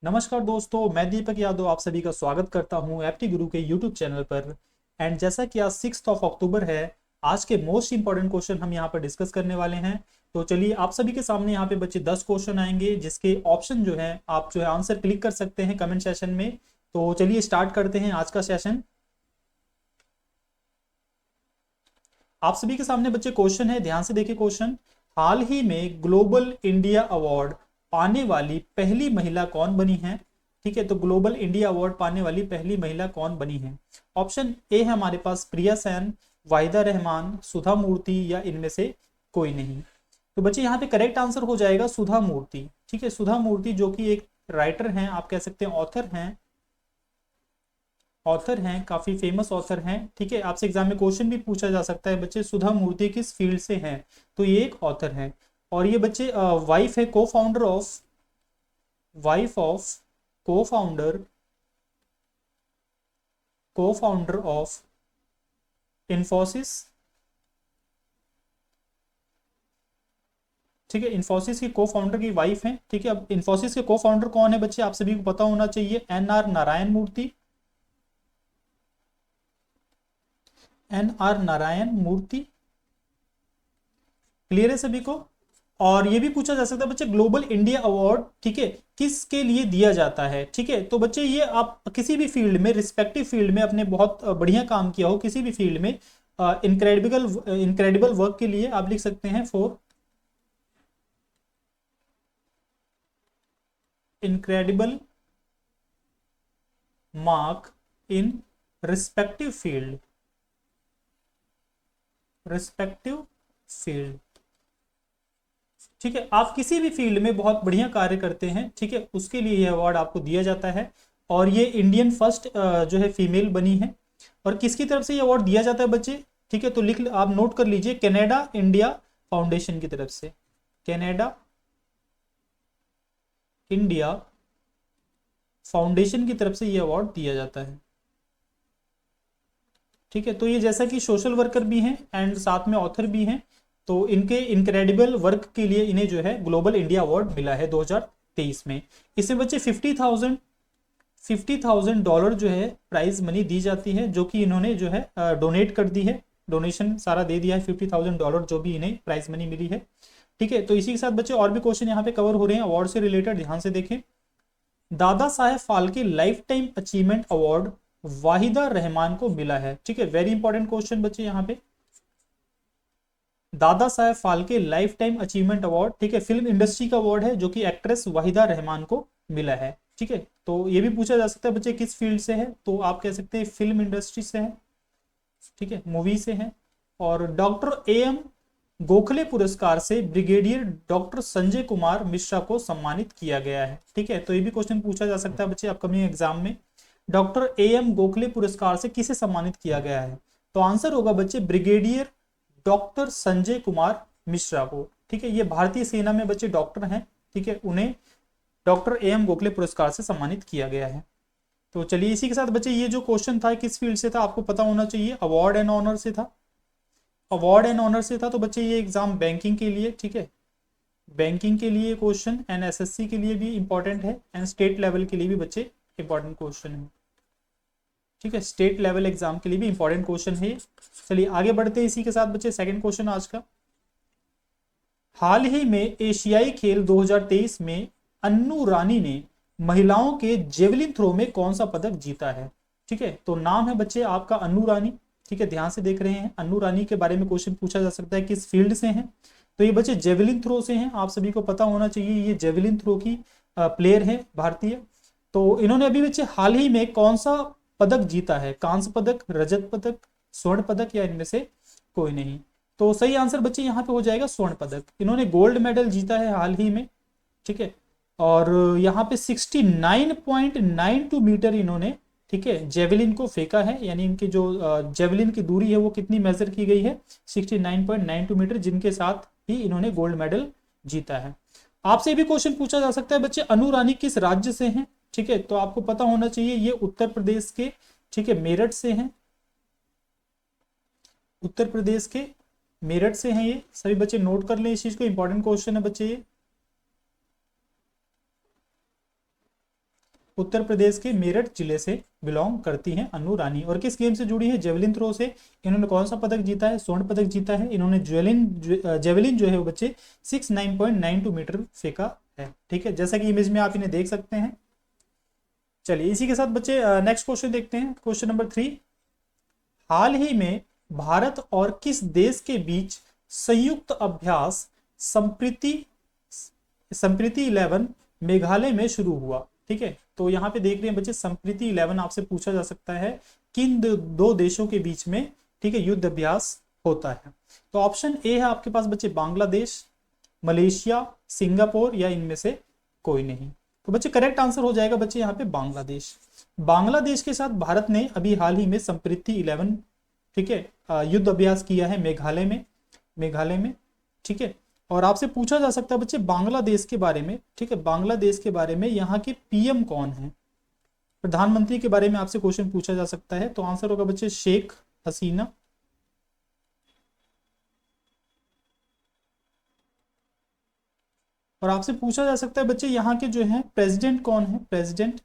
नमस्कार दोस्तों, मैं दीपक यादव आप सभी का स्वागत करता हूं एप्टी गुरु के यूट्यूब चैनल पर। एंड जैसा कि आज 6 अक्टूबर है, आज के मोस्ट इंपॉर्टेंट क्वेश्चन हम यहां पर डिस्कस करने वाले हैं। तो चलिए, आप सभी के सामने यहां पे बच्चे 10 क्वेश्चन आएंगे, जिसके ऑप्शन जो है आप जो है आंसर क्लिक कर सकते हैं कमेंट सेशन में। तो चलिए स्टार्ट करते हैं आज का सेशन। आप सभी के सामने बच्चे क्वेश्चन है, ध्यान से देखिए क्वेश्चन। हाल ही में ग्लोबल इंडिया अवार्ड पाने वाली पहली महिला कौन बनी है? ठीक है, तो ग्लोबल इंडिया अवार्ड पाने वाली पहली महिला कौन बनी है? ऑप्शन ए है हमारे पास प्रिया सेन, वाहिदा रहमान, सुधा मूर्ति या इनमें से कोई नहीं। तो बच्चे यहाँ पे करेक्ट आंसर हो जाएगा सुधा मूर्ति। ठीक है, सुधा मूर्ति जो कि एक राइटर हैं, आप कह सकते हैं ऑथर हैं, काफी फेमस ऑथर हैं। ठीक है, आपसे एग्जाम में क्वेश्चन भी पूछा जा सकता है बच्चे, सुधा मूर्ति किस फील्ड से हैं? तो ये एक ऑथर है। और ये बच्चे वाइफ है वाइफ ऑफ को फाउंडर ऑफ इन्फोसिस। ठीक है, इन्फोसिस की को फाउंडर की वाइफ है। ठीक है, अब इन्फोसिस के को फाउंडर कौन है बच्चे, आप सभी को पता होना चाहिए, NR नारायण मूर्ति। NR नारायण मूर्ति, क्लियर है सभी को? और ये भी पूछा जा सकता है बच्चे, ग्लोबल इंडिया अवार्ड ठीक है किसके लिए दिया जाता है? ठीक है, तो बच्चे ये आप किसी भी फील्ड में, रिस्पेक्टिव फील्ड में अपने बहुत बढ़िया काम किया हो, किसी भी फील्ड में इनक्रेडिबल इनक्रेडिबल वर्क के लिए आप लिख सकते हैं for incredible mark in respective field. ठीक है, आप किसी भी फील्ड में बहुत बढ़िया कार्य करते हैं, ठीक है, उसके लिए यह अवार्ड आपको दिया जाता है। और ये इंडियन फर्स्ट जो है फीमेल बनी है। और किसकी तरफ से ये अवार्ड दिया जाता है बच्चे? ठीक है, तो आप नोट कर लीजिए, कनाडा इंडिया फाउंडेशन की तरफ से। कनाडा इंडिया फाउंडेशन की तरफ से ये अवार्ड दिया जाता है। ठीक है, तो ये जैसा कि सोशल वर्कर भी हैं एंड साथ में ऑथर भी हैं, तो इनके इनक्रेडिबल वर्क के लिए इन्हें जो है ग्लोबल इंडिया अवार्ड मिला है 2023 में। इसमें बच्चे 50,000 डॉलर जो है प्राइज मनी दी जाती है, जो कि इन्होंने जो है डोनेट कर दी है, डोनेशन सारा दे दिया है। 50,000 डॉलर जो भी इन्हें प्राइज मनी मिली है। ठीक है, तो इसी के साथ बच्चे और भी क्वेश्चन यहाँ पे कवर हो रहे हैं अवार्ड से रिलेटेड, ध्यान से देखें। Dada Saheb Phalke life time achievement award Waheeda Rehman को मिला है। ठीक है, वेरी इंपॉर्टेंट क्वेश्चन बच्चे यहाँ पे। Dada Saheb Phalke life time achievement award, ठीक है, फिल्म इंडस्ट्री का अवार्ड है, जो कि एक्ट्रेस वाहिदा रहमान को मिला है। ठीक है, तो ये भी पूछा जा सकता है बच्चे किस फील्ड से है, तो आप कह सकते हैं फिल्म इंडस्ट्री से है। ठीक है, मूवी से है। और डॉक्टर AM गोखले पुरस्कार से ब्रिगेडियर डॉक्टर संजय कुमार मिश्रा को सम्मानित किया गया है। ठीक है, तो ये भी क्वेश्चन पूछा जा सकता है बच्चे अपकमिंग एग्जाम में। डॉक्टर AM गोखले पुरस्कार से किसे सम्मानित किया गया है? तो आंसर होगा बच्चे ब्रिगेडियर डॉक्टर संजय कुमार मिश्रा को। ठीक है, ये भारतीय सेना में बच्चे डॉक्टर हैं। ठीक है, उन्हें डॉक्टर AM गोखले पुरस्कार से सम्मानित किया गया है। तो चलिए, इसी के साथ बच्चे ये जो क्वेश्चन था किस फील्ड से था आपको पता होना चाहिए, अवार्ड एंड ऑनर से था। अवार्ड एंड ऑनर से था, तो बच्चे ये एग्जाम बैंकिंग के लिए, ठीक है, बैंकिंग के लिए क्वेश्चन एंड SSC के लिए भी इंपॉर्टेंट है एंड स्टेट लेवल के लिए भी बच्चे इंपॉर्टेंट क्वेश्चन है। ठीक है, स्टेट लेवल एग्जाम के लिए भी इंपॉर्टेंट क्वेश्चन है। चलिए आगे बढ़ते हैं इसी के साथ बच्चे, सेकंड क्वेश्चन आज का। हाल ही में एशियाई खेल 2023 में अन्नू रानी ने महिलाओं के जेवलिन थ्रो में कौन सा पदक जीता है? ठीक है, तो नाम है बच्चे आपका अन्नू रानी। ठीक है, ध्यान से देख रहे हैं, अन्नू रानी के बारे में क्वेश्चन पूछा जा सकता है किस फील्ड से हैं? तो ये बच्चे जेवलिन थ्रो से हैं, आप सभी को पता होना चाहिए, ये जेवलिन थ्रो की प्लेयर है भारतीय। तो इन्होंने अभी बच्चे हाल ही में कौन सा पदक जीता है? कांस्य पदक, रजत पदक, स्वर्ण पदक या इनमें से कोई नहीं? तो सही आंसर बच्चे यहाँ पे हो जाएगा स्वर्ण पदक। इन्होंने गोल्ड मेडल जीता है हाल ही में। ठीक है, और यहाँ पे 69.92 मीटर इन्होंने, ठीक है, जेवलिन को फेंका है, यानी इनकी जो जेवलिन की दूरी है वो कितनी मेजर की गई है? 69.92 मीटर, जिनके साथ ही इन्होंने गोल्ड मेडल जीता है। आपसे भी क्वेश्चन पूछा जा सकता है बच्चे, अनु रानी किस राज्य से हैं? ठीक है, तो आपको पता होना चाहिए ये उत्तर प्रदेश के, ठीक है, मेरठ से हैं। उत्तर प्रदेश के मेरठ से हैं ये, सभी बच्चे नोट कर लें इस चीज को, इंपॉर्टेंट क्वेश्चन है बच्चे ये। उत्तर प्रदेश के मेरठ जिले से बिलोंग करती हैं अनु रानी। और किस गेम से जुड़ी है? जेवलिन थ्रो से। इन्होंने कौन सा पदक जीता है? स्वर्ण पदक जीता है। इन्होंने जेवलिन जो है वो बच्चे 69.92 मीटर फेंका है। ठीक है, जैसा कि इमेज में आप इन्हें देख सकते हैं। चलिए इसी के साथ बच्चे नेक्स्ट क्वेश्चन देखते हैं, क्वेश्चन नंबर 3। हाल ही में भारत और किस देश के बीच संयुक्त अभ्यास संप्रीति 11 मेघालय में शुरू हुआ? ठीक है, तो यहाँ पे देख रहे हैं बच्चे संप्रीति 11 आपसे पूछा जा सकता है किन दो देशों के बीच में, ठीक है, युद्ध अभ्यास होता है। तो ऑप्शन ए है आपके पास बच्चे बांग्लादेश, मलेशिया, सिंगापुर या इनमें से कोई नहीं। तो बच्चे करेक्ट आंसर हो जाएगा बच्चे यहाँ पे बांग्लादेश। बांग्लादेश के साथ भारत ने अभी हाल ही में संप्रीति 11, ठीक है, युद्ध अभ्यास किया है मेघालय में। ठीक है, और आपसे पूछा जा सकता है बच्चे बांग्लादेश के बारे में, ठीक है, बांग्लादेश के बारे में यहाँ के पीएम कौन है, प्रधानमंत्री के बारे में आपसे क्वेश्चन पूछा जा सकता है। तो आंसर होगा बच्चे शेख हसीना। और आपसे पूछा जा सकता है बच्चे यहाँ के जो है प्रेसिडेंट कौन है, प्रेसिडेंट।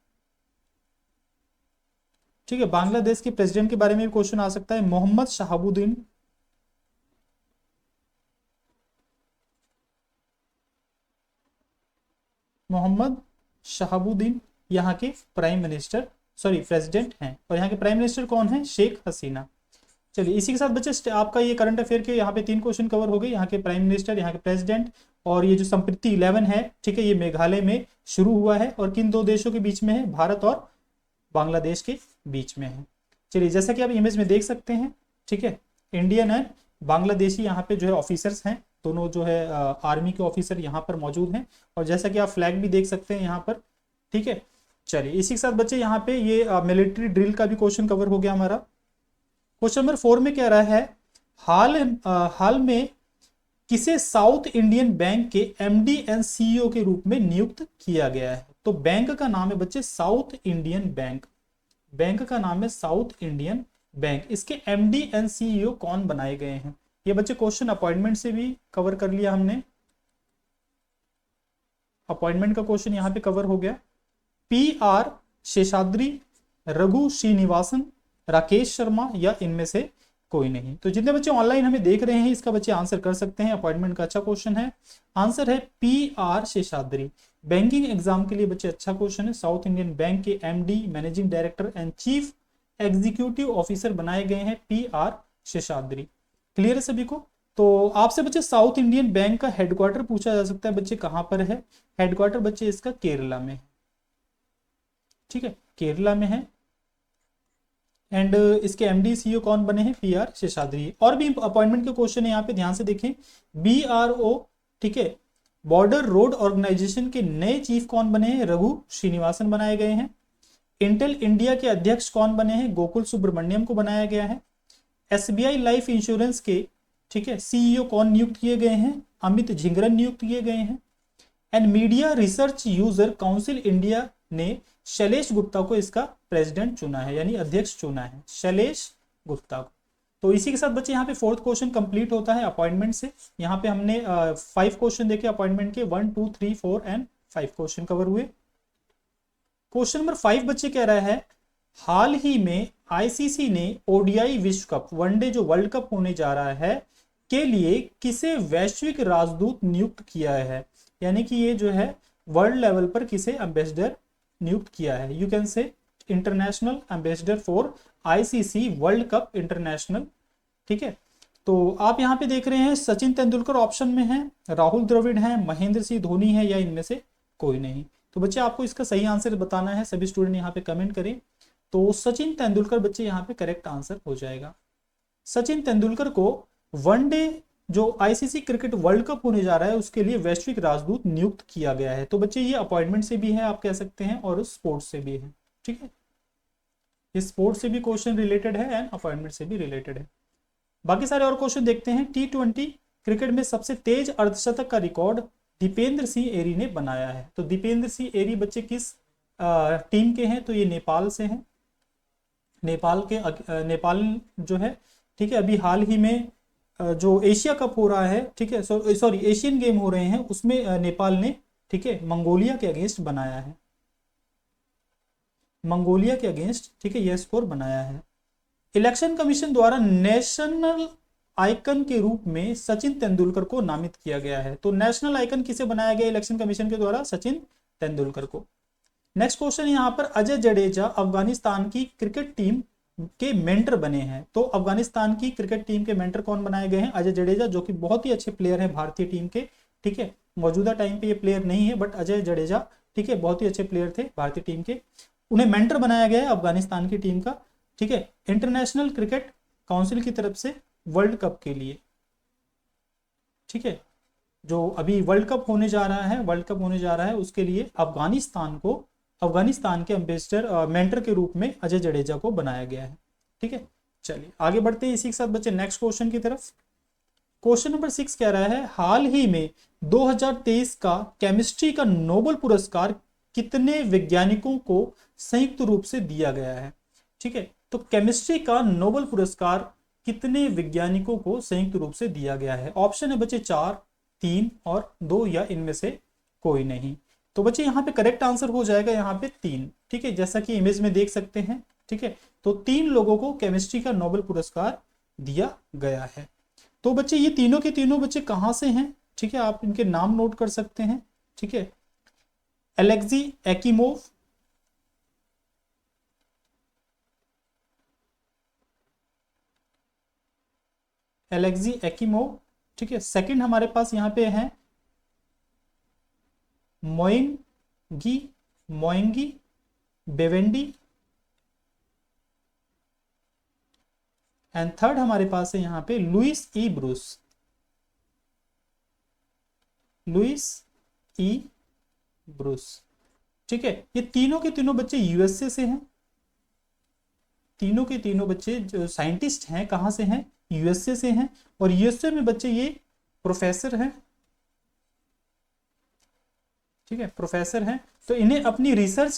ठीक है, बांग्लादेश के प्रेसिडेंट के बारे में भी क्वेश्चन आ सकता है, मोहम्मद शहाबुद्दीन। मोहम्मद शहाबुद्दीन यहाँ के प्रेसिडेंट हैं। और यहाँ के प्राइम मिनिस्टर कौन है? शेख हसीना। चलिए इसी के साथ बच्चे आपका ये करंट अफेयर के यहाँ पे 3 क्वेश्चन कवर हो गए, यहाँ के प्राइम मिनिस्टर, यहाँ के प्रेसिडेंट, और ये जो संप्रीति 11 है, ठीक है, ये मेघालय में शुरू हुआ है और किन दो देशों के बीच में है? भारत और बांग्लादेश के बीच में है। चलिए जैसा कि आप इमेज में देख सकते हैं, ठीक है, इंडियन एंड बांग्लादेशी यहाँ पे जो है ऑफिसर्स हैं, दोनों जो है आर्मी के ऑफिसर यहाँ पर मौजूद हैं। और जैसा कि आप फ्लैग भी देख सकते हैं यहाँ पर। ठीक है, चलिए इसी के साथ बच्चे यहाँ पे ये मिलिट्री ड्रिल का भी क्वेश्चन कवर हो गया हमारा। क्वेश्चन नंबर 4 में कह रहा है हाल में किसे साउथ इंडियन बैंक के एमडी एंड सीईओ के रूप में नियुक्त किया गया है? तो बैंक का नाम है बच्चे साउथ इंडियन बैंक, बैंक का नाम है साउथ इंडियन बैंक। इसके एमडी एंड सीईओ कौन बनाए गए हैं? ये बच्चे क्वेश्चन अपॉइंटमेंट से भी कवर कर लिया हमने, अपॉइंटमेंट का क्वेश्चन यहाँ पे कवर हो गया। पी आर शेषाद्री, रघु श्रीनिवासन, राकेश शर्मा या इनमें से कोई नहीं। तो जितने बच्चे ऑनलाइन हमें देख रहे हैं इसका बच्चे आंसर कर सकते हैं, अपॉइंटमेंट का अच्छा क्वेश्चन है। आंसर है P R Seshadri. Banking exam के लिए बच्चे अच्छा क्वेश्चन है। साउथ इंडियन बैंक के MD, managing director and chief executive officer बनाए गए हैं पी आर शेषाद्री। क्लियर है सभी को? तो आपसे बच्चे साउथ इंडियन बैंक का हेडक्वार्टर पूछा जा सकता है बच्चे कहां पर है? हेडक्वार्टर बच्चे इसका केरला में है। ठीक है, केरला में है। एंड इसके एमडी सीईओ कौन बने हैं? P R Seshadri. और भी अपॉइंटमेंट के क्वेश्चन है यहाँ पे, ध्यान से देखें। बीआरओ, ठीक है, बॉर्डर रोड ऑर्गेनाइजेशन के नए चीफ कौन बने हैं? रघु श्रीनिवासन बनाए गए हैं। इंटेल इंडिया के अध्यक्ष कौन बने हैं? गोकुल सुब्रमण्यम को बनाया गया है। एसबीआई लाइफ इंश्योरेंस के, ठीक है, सीईओ कौन नियुक्त किए गए हैं? अमित झिंगरन नियुक्त किए गए हैं। And media research user council India ने शैलेश गुप्ता को इसका प्रेसिडेंट चुना है, यानी अध्यक्ष चुना है, शैलेश गुप्ता को। तो इसी के साथ बच्चे यहाँ पे 4th क्वेश्चन कंप्लीट होता है अपॉइंटमेंट से। यहाँ पे हमने 5 क्वेश्चन देखे अपॉइंटमेंट के, 1, 2, 3, 4 एंड 5 क्वेश्चन कवर हुए। क्वेश्चन नंबर 5 बच्चे कह रहा है हाल ही में आईसीसी ने ओडीआई विश्व कप, वनडे जो वर्ल्ड कप होने जा रहा है, के लिए किसे वैश्विक राजदूत नियुक्त किया है? यानी कि ये जो है वर्ल्ड लेवल पर किसे एम्बेसडर नियुक्त किया है? You can say international ambassador for ICC world cup international. ठीक है, तो आप यहाँ पे देख रहे हैं सचिन तेंदुलकर ऑप्शन में है, राहुल द्रविड़ है, महेंद्र सिंह धोनी है या इनमें से कोई नहीं। तो बच्चे आपको इसका सही आंसर बताना है, सभी स्टूडेंट यहाँ पे कमेंट करें। तो सचिन तेंदुलकर बच्चे यहाँ पे करेक्ट आंसर हो जाएगा। सचिन तेंदुलकर को वनडे जो आईसीसी क्रिकेट वर्ल्ड कप होने जा रहा है उसके लिए वैश्विक राजदूत नियुक्त किया गया है। तो बच्चे ये अपॉइंटमेंट से भी है आप कह सकते हैं और स्पोर्ट्स से भी है। ठीक है, ये स्पोर्ट्स से भी क्वेश्चन रिलेटेड है एंड अपॉइंटमेंट से भी रिलेटेड है। बाकी सारे और क्वेश्चन देखते हैं। T20 क्रिकेट में सबसे तेज अर्धशतक का रिकॉर्ड दीपेंद्र सिंह एरी ने बनाया है। तो दीपेंद्र सिंह एरी बच्चे किस टीम के हैं? तो ये नेपाल से हैं। नेपाल जो है, ठीक है, अभी हाल ही में जो एशिया कप हो रहा है, ठीक है, सॉरी एशियन गेम हो रहे हैं, उसमें नेपाल ने, ठीक है, मंगोलिया के अगेंस्ट बनाया है। मंगोलिया के अगेंस्ट, ठीक है, यह स्कोर बनाया है। इलेक्शन कमीशन द्वारा नेशनल आइकन के रूप में सचिन तेंदुलकर को नामित किया गया है। तो नेशनल आइकन किसे बनाया गया इलेक्शन कमीशन के द्वारा? सचिन तेंदुलकर को। नेक्स्ट क्वेश्चन यहाँ पर, अजय जडेजा अफगानिस्तान की क्रिकेट टीम के मेंटर बने हैं। तो अफगानिस्तान की क्रिकेट टीम के मेंटर कौन बनाए गए हैं? अजय जडेजा, जो कि बहुत ही अच्छे प्लेयर हैं भारतीय टीम के, ठीक है। मौजूदा टाइम पे ये प्लेयर नहीं है, बट अजय जडेजा, ठीक है, बहुत ही अच्छे प्लेयर थे भारतीय टीम के। उन्हें मेंटर बनाया गया है अफगानिस्तान की टीम का, ठीक है, इंटरनेशनल क्रिकेट काउंसिल की तरफ से वर्ल्ड कप के लिए, ठीक है। जो अभी वर्ल्ड कप होने जा रहा है, उसके लिए अफगानिस्तान के एम्बेसडर मेंटर के रूप में अजय जडेजा को बनाया गया है, ठीक है। चलिए आगे बढ़ते हैं इसी के साथ बच्चे नेक्स्ट क्वेश्चन की तरफ। क्वेश्चन नंबर 6 कह रहा है, हाल ही में 2023 का केमिस्ट्री का नोबेल पुरस्कार कितने वैज्ञानिकों को संयुक्त रूप से दिया गया है? ठीक है, तो केमिस्ट्री का नोबेल पुरस्कार कितने वैज्ञानिकों को संयुक्त रूप से दिया गया है? ऑप्शन है बच्चे 4, 3 और 2 या इनमें से कोई नहीं। तो बच्चे यहाँ पे करेक्ट आंसर हो जाएगा यहाँ पे 3, ठीक है, जैसा कि इमेज में देख सकते हैं, ठीक है। तो 3 लोगों को केमिस्ट्री का नोबेल पुरस्कार दिया गया है। तो बच्चे ये तीनों के तीनों बच्चे कहाँ से हैं? ठीक है, आप इनके नाम नोट कर सकते हैं, ठीक है। एलेक्सी एकिमोव, ठीक है। सेकंड हमारे पास यहाँ पे है मोइंगी बेवेंडी, एंड थर्ड हमारे पास है यहाँ पे लुइस ई ब्रूस, ठीक है। ये तीनों के तीनों बच्चे यूएसए से हैं। तीनों के तीनों बच्चे जो साइंटिस्ट हैं कहाँ से हैं? यूएसए से हैं। और यूएसए में बच्चे ये प्रोफेसर हैं, ठीक है, प्रोफेसर हैं। तो इन्हें अपनी रिसर्च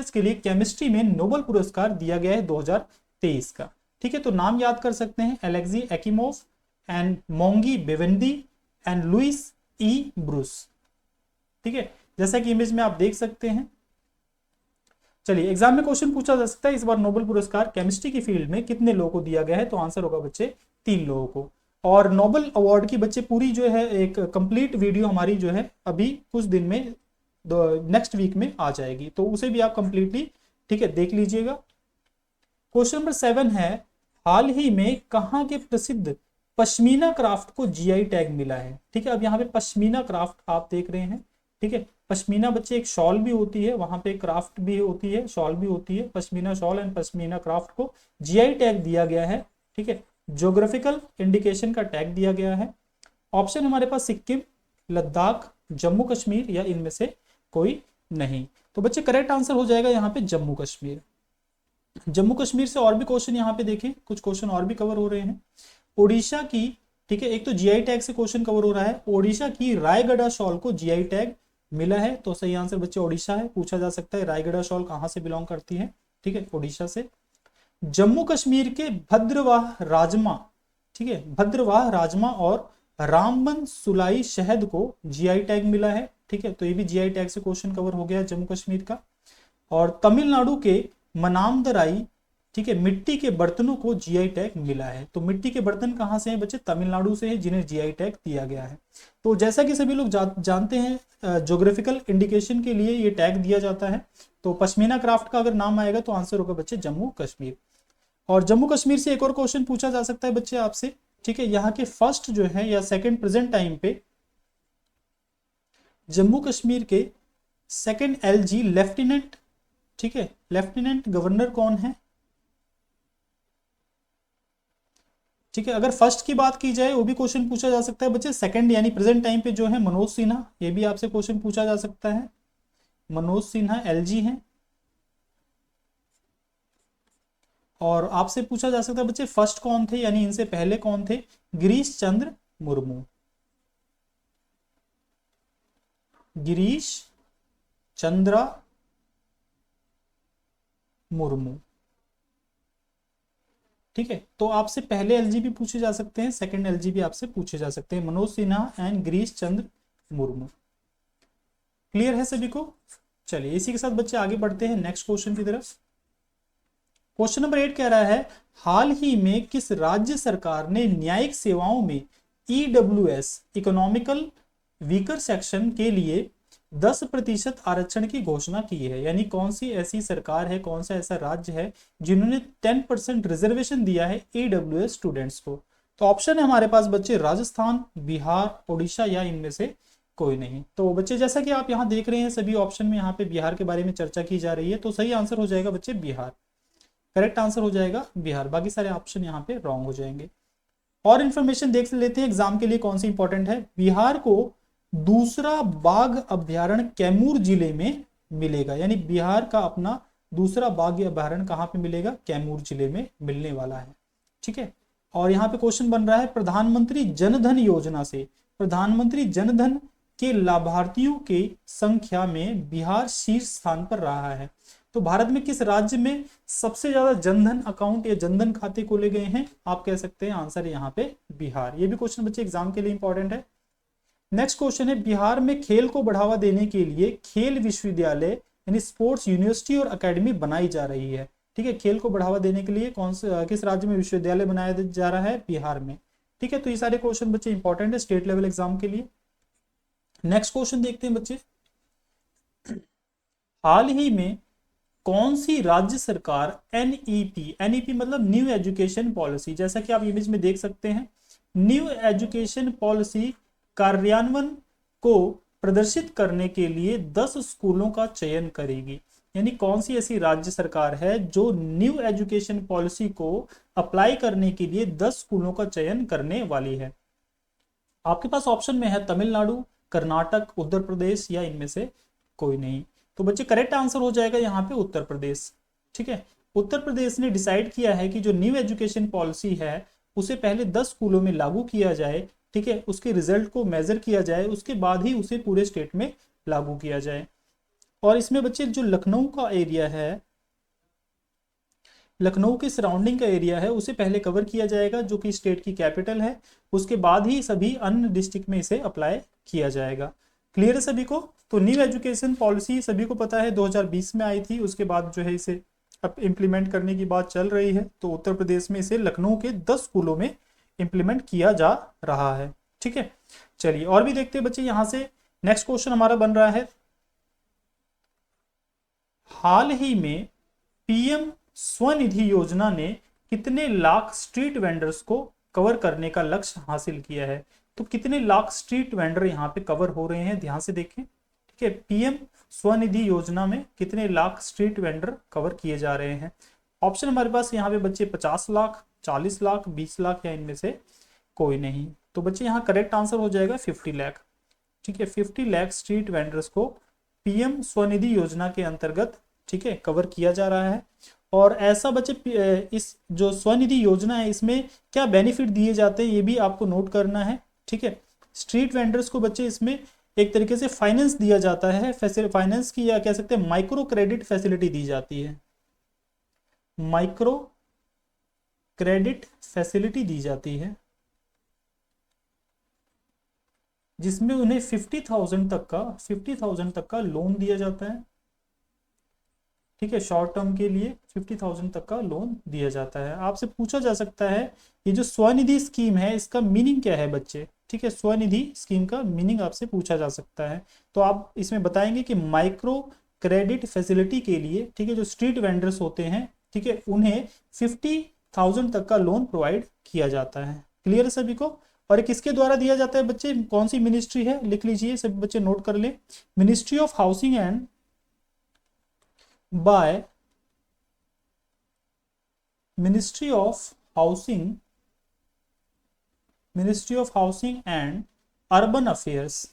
के लिए केमिस्ट्री में नोबेल पुरस्कार दिया गया है 2023 का, ठीक है। तो नाम याद कर सकते हैं, Alexei Ekimov and Moungi Bawendi and Louis E Brus, ठीक है, जैसा कि इमेज में आप देख सकते हैं। चलिए एग्जाम में क्वेश्चन पूछा जा सकता है इस बार नोबेल पुरस्कार केमिस्ट्री की फील्ड में कितने लोगों को दिया गया है? तो आंसर होगा बच्चे 3 लोगों को। और नोबेल अवार्ड की बच्चे पूरी जो है एक कंप्लीट वीडियो हमारी जो है अभी कुछ दिन में नेक्स्ट वीक में आ जाएगी, तो उसे भी आप कंप्लीटली, ठीक है, देख लीजिएगा। क्वेश्चन नंबर 7 है, हाल ही में कहाँ के प्रसिद्ध पश्मीना क्राफ्ट को जीआई टैग मिला है? ठीक है, अब यहाँ पे पश्मीना क्राफ्ट आप देख रहे हैं, ठीक है। पश्मीना बच्चे एक शॉल भी होती है, वहां पे क्राफ्ट भी होती है, शॉल भी होती है, pashmina shawl and pashmina craft को जीआई टैग दिया गया है, ठीक है। ज्योग्राफिकल इंडिकेशन का टैग दिया गया है। ऑप्शन हमारे पास सिक्किम, लद्दाख, जम्मू कश्मीर या इनमें से कोई नहीं। तो बच्चे करेक्ट आंसर हो जाएगा यहाँ पे जम्मू कश्मीर। जम्मू कश्मीर से और भी क्वेश्चन यहाँ पे देखें, कुछ क्वेश्चन और भी कवर हो रहे हैं। ओडिशा की, ठीक है, एक तो जीआई टैग से क्वेश्चन कवर हो रहा है, ओडिशा की रायगढ़ शॉल को जीआई टैग मिला है। तो सही आंसर बच्चे ओडिशा है। पूछा जा सकता है रायगढ़ शॉल कहां से बिलोंग करती है? ठीक है, ओडिशा से। जम्मू कश्मीर के भद्रवाह राजमा, ठीक है, भद्रवाह राजमा और रामबन सुलाई शहद को जीआई टैग मिला है, ठीक है। तो ये भी जीआई टैग से क्वेश्चन कवर हो गया जम्मू कश्मीर का। और तमिलनाडु के मनामदराई, ठीक है, मिट्टी के बर्तनों को जीआई टैग मिला है। तो मिट्टी के बर्तन कहां से हैं बच्चे? तमिलनाडु से है, जिन्हें जीआई टैग दिया गया है। तो जैसा कि सभी लोग जानते हैं, ज्योग्राफिकल इंडिकेशन के लिए ये टैग दिया जाता है। तो पश्मीना क्राफ्ट का अगर नाम आएगा तो आंसर होगा बच्चे जम्मू कश्मीर। और जम्मू कश्मीर से एक और क्वेश्चन पूछा जा सकता है बच्चे आपसे, ठीक है, यहाँ के फर्स्ट जो है या सेकेंड प्रेजेंट टाइम पे जम्मू कश्मीर के सेकेंड एलजी लेफ्टिनेंट, ठीक है, लेफ्टिनेंट गवर्नर कौन है? ठीक है, अगर फर्स्ट की बात की जाए वो भी क्वेश्चन पूछा जा सकता है बच्चे। सेकंड यानी प्रेजेंट टाइम पे जो है मनोज सिन्हा, ये भी आपसे क्वेश्चन पूछा जा सकता है। मनोज सिन्हा एलजी हैं। और आपसे पूछा जा सकता है बच्चे फर्स्ट कौन थे, यानी इनसे पहले कौन थे? गिरीश चंद्र मुर्मू, गिरीश चंद्रा मुर्मू, ठीक है। तो आपसे पहले एलजी भी पूछे जा सकते हैं, सेकंड एलजी भी आपसे पूछे जा सकते हैं, मनोज सिन्हा एंड गिरीश चंद्र मुर्मू। क्लियर है सभी को? चलिए इसी के साथ बच्चे आगे बढ़ते हैं नेक्स्ट क्वेश्चन की तरफ। क्वेश्चन नंबर 8 कह रहा है, हाल ही में किस राज्य सरकार ने न्यायिक सेवाओं में ईडब्ल्यूएस इकोनॉमिकल वीकर सेक्शन के लिए 10% आरक्षण की घोषणा की है? यानी कौन सी ऐसी सरकार है, कौन सा ऐसा राज्य है जिन्होंने 10% रिजर्वेशन दिया है ईडब्ल्यूएस स्टूडेंट्स को? तो ऑप्शन है हमारे पास बच्चे राजस्थान, बिहार, उड़ीसा या इनमें से कोई नहीं। तो बच्चे जैसा कि आप यहाँ देख रहे हैं सभी ऑप्शन में यहाँ पे बिहार के बारे में चर्चा की जा रही है, तो सही आंसर हो जाएगा बच्चे बिहार। करेक्ट आंसर हो जाएगा बिहार, बाकी सारे ऑप्शन यहाँ पे रॉन्ग हो जाएंगे। और इन्फॉर्मेशन देख लेते हैं एग्जाम के लिए कौन सी इंपॉर्टेंट है। बिहार को दूसरा बाघ अभ्यारण्य कैमूर जिले में मिलेगा, यानी बिहार का अपना दूसरा बाघ अभ्यारण्य कहाँ पे मिलेगा? कैमूर जिले में मिलने वाला है। ठीक है, और यहाँ पे क्वेश्चन बन रहा है, प्रधानमंत्री जनधन योजना से प्रधानमंत्री जनधन के लाभार्थियों की संख्या में बिहार शीर्ष स्थान पर रहा है। तो भारत में किस राज्य में सबसे ज्यादा जनधन अकाउंट या जनधन खाते खोले गए हैं? आप कह सकते हैं आंसर यहाँ पे बिहार। ये भी क्वेश्चन बच्चे एग्जाम के लिए इंपॉर्टेंट है। नेक्स्ट क्वेश्चन है, बिहार में खेल को बढ़ावा देने के लिए खेल विश्वविद्यालय यानी स्पोर्ट्स यूनिवर्सिटी और एकेडमी बनाई जा रही है। ठीक है, खेल को बढ़ावा देने के लिए कौन से किस राज्य में विश्वविद्यालय बनाया जा रहा है? बिहार में। ठीक है, तो ये सारे क्वेश्चन बच्चे इंपॉर्टेंट है स्टेट लेवल एग्जाम के लिए। नेक्स्ट क्वेश्चन देखते हैं बच्चे, हाल ही में कौन सी राज्य सरकार एनईपी मतलब न्यू एजुकेशन पॉलिसी, जैसा कि आप इमेज में देख सकते हैं, न्यू एजुकेशन पॉलिसी कार्यान्वयन को प्रदर्शित करने के लिए 10 स्कूलों का चयन करेगी? यानी कौन सी ऐसी राज्य सरकार है जो न्यू एजुकेशन पॉलिसी को अप्लाई करने के लिए 10 स्कूलों का चयन करने वाली है? आपके पास ऑप्शन में है तमिलनाडु, कर्नाटक, उत्तर प्रदेश या इनमें से कोई नहीं। तो बच्चे करेक्ट आंसर हो जाएगा यहाँ पे उत्तर प्रदेश। ठीक है, उत्तर प्रदेश ने डिसाइड किया है कि जो न्यू एजुकेशन पॉलिसी है उसे पहले 10 स्कूलों में लागू किया जाए। ठीक है, उसके रिजल्ट को मेजर किया जाए, उसके बाद ही उसे पूरे स्टेट में लागू किया जाए। और इसमें बच्चे जो लखनऊ का एरिया है, लखनऊ के सराउंडिंग का एरिया है, उसे पहले कवर किया जाएगा जो कि स्टेट की कैपिटल है, उसके बाद ही सभी अन्य डिस्ट्रिक्ट में इसे अप्लाई किया जाएगा। क्लियर है सभी को? तो न्यू एजुकेशन पॉलिसी सभी को पता है 2020 में आई थी, उसके बाद जो है इसे अब इम्प्लीमेंट करने की बात चल रही है। तो उत्तर प्रदेश में इसे लखनऊ के 10 स्कूलों में इम्प्लीमेंट किया जा रहा है। ठीक है, चलिए और भी देखते हैं बच्चे। यहां से नेक्स्ट क्वेश्चन हमारा बन रहा है, हाल ही में पीएम स्वनिधि योजना ने कितने लाख स्ट्रीट वेंडर्स को कवर करने का लक्ष्य हासिल किया है? तो कितने लाख स्ट्रीट वेंडर यहाँ पे कवर हो रहे हैं, ध्यान से देखें। ठीक है, पीएम स्वनिधि योजना में कितने लाख स्ट्रीट वेंडर कवर किए जा रहे हैं? ऑप्शन हमारे पास यहाँ पे बच्चे 50 लाख, 40 लाख, 20 लाख या इनमें से कोई नहीं। तो बच्चे यहाँ करेक्ट आंसर हो जाएगा 50 लाख। ठीक है, 50 लाख स्ट्रीट वेंडर्स को पीएम स्वनिधि योजना के अंतर्गत ठीक है कवर किया जा रहा है। और ऐसा बच्चे इस जो स्वनिधि योजना है इसमें क्या बेनिफिट दिए जाते हैं ये भी आपको नोट करना है। ठीक है, स्ट्रीट वेंडर्स को बच्चे इसमें एक तरीके से फाइनेंस दिया जाता है, फाइनेंस की या कह सकते हैं माइक्रो क्रेडिट फैसिलिटी दी जाती है, माइक्रो क्रेडिट फैसिलिटी दी जाती है जिसमें उन्हें 50,000 तक का लोन दिया जाता है। ठीक है, शॉर्ट टर्म के लिए 50,000 तक का लोन दिया जाता है। आपसे पूछा जा सकता है ये जो स्वनिधि स्कीम है इसका मीनिंग क्या है बच्चे? ठीक है, स्वनिधि स्कीम का मीनिंग आपसे पूछा जा सकता है, तो आप इसमें बताएंगे कि माइक्रो क्रेडिट फैसिलिटी के लिए ठीक है जो स्ट्रीट वेंडर्स होते हैं ठीक है उन्हें 50,000 तक का लोन प्रोवाइड किया जाता है। क्लियर है सभी को? और ये किसके द्वारा दिया जाता है बच्चे? कौन सी मिनिस्ट्री है लिख लीजिए, सभी बच्चे नोट कर ले। Ministry of housing and by Ministry of Housing and Urban Affairs।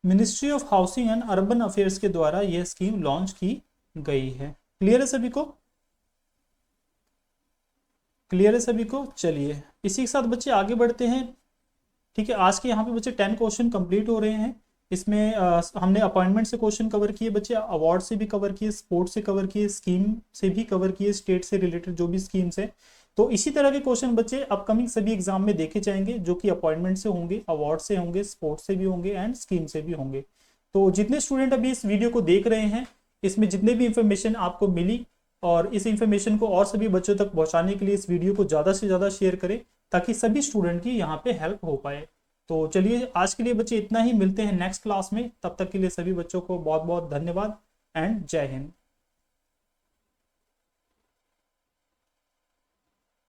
Ministry of housing and urban affairs के द्वारा यह स्कीम लॉन्च की गई है। क्लियर है सभी को? क्लियर है सभी को? चलिए इसी के साथ बच्चे आगे बढ़ते हैं। ठीक है, आज के यहाँ पे बच्चे 10 क्वेश्चन कंप्लीट हो रहे हैं। इसमें हमने अपॉइंटमेंट से क्वेश्चन कवर किए बच्चे, अवार्ड से भी कवर किए, स्पोर्ट्स से कवर किए, स्कीम से भी कवर किए, स्टेट से रिलेटेड जो भी स्कीम्स है। तो इसी तरह के क्वेश्चन बच्चे अपकमिंग सभी एग्जाम में देखे जाएंगे, जो कि अपॉइंटमेंट से होंगे, अवार्ड से होंगे, स्पोर्ट्स से भी होंगे एंड स्कीम से भी होंगे। तो जितने स्टूडेंट अभी इस वीडियो को देख रहे हैं, इसमें जितने भी इंफॉर्मेशन आपको मिली, और इस इंफॉर्मेशन को और सभी बच्चों तक पहुंचाने के लिए इस वीडियो को ज़्यादा से ज़्यादा शेयर करें, ताकि सभी स्टूडेंट की यहाँ पे हेल्प हो पाए। तो चलिए आज के लिए बच्चे इतना ही, मिलते हैं नेक्स्ट क्लास में। तब तक के लिए सभी बच्चों को बहुत बहुत धन्यवाद एंड जय हिंद।